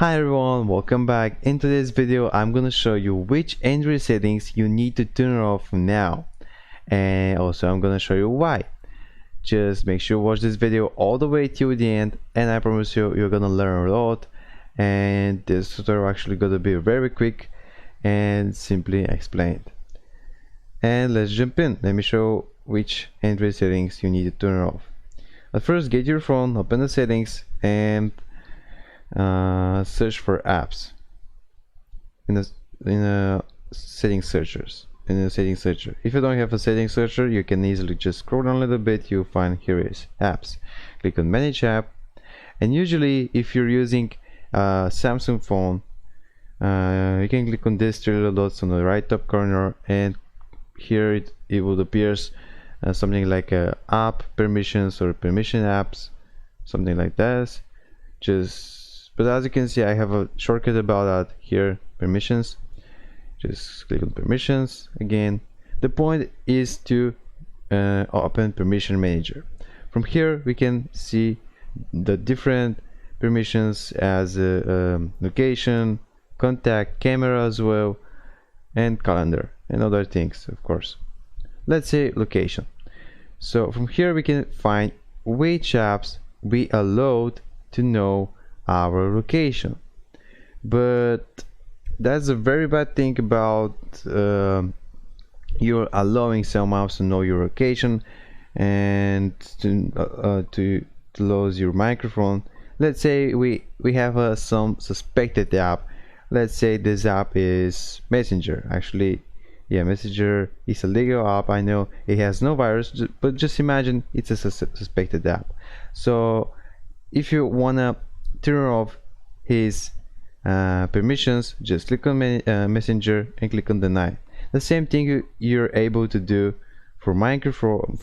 Hi everyone, welcome back. In today's video I'm gonna show you which Android settings you need to turn off now, and also I'm gonna show you why. Just make sure you watch this video all the way till the end, and I promise you you're gonna learn a lot, and this tutorial actually gonna be very quick and simply explained. And let's jump in. Let me show which Android settings you need to turn off. But first, get your phone, open the settings, and search for apps in a settings searcher. If you don't have a settings searcher, you can easily just scroll down a little bit. You'll find here is apps. Click on manage app, and usually if you're using a Samsung phone, you can click on these three little dots on the right top corner, and here it will appear something like app permissions or permission apps, something like that. But as you can see, I have a shortcut about that here, permissions. Just click on permissions again. The point is to open permission manager. From here we can see the different permissions as location, contact, camera as well, and calendar and other things, of course. Let's say location. So from here we can find which apps we allowed to know our location. But that's a very bad thing about you're allowing some apps to know your location and to close your microphone. Let's say we have some suspected app. Let's say this app is Messenger. Actually, yeah, Messenger is a legal app. I know it has no virus, but just imagine it's a suspected app. So if you wanna turn off his permissions, just click on Messenger and click on deny. The same thing you're able to do for microphone,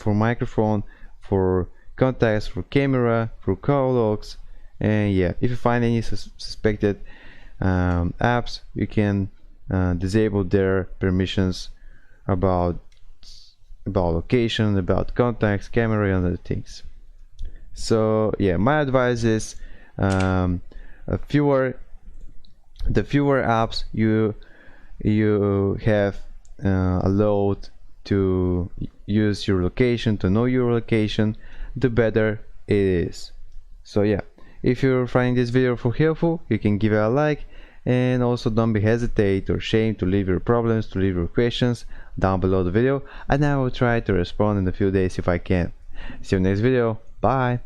for contacts, for camera, for call logs. And yeah, if you find any suspected apps, you can disable their permissions about location, about contacts, camera, and other things. So yeah, my advice is the fewer apps you have allowed to use your location, to know your location, the better it is. So yeah, if you're finding this video helpful, you can give it a like, and also don't be hesitate or shame to leave your problems, to leave your questions down below the video, and I will try to respond in a few days if I can. See you next video. Bye.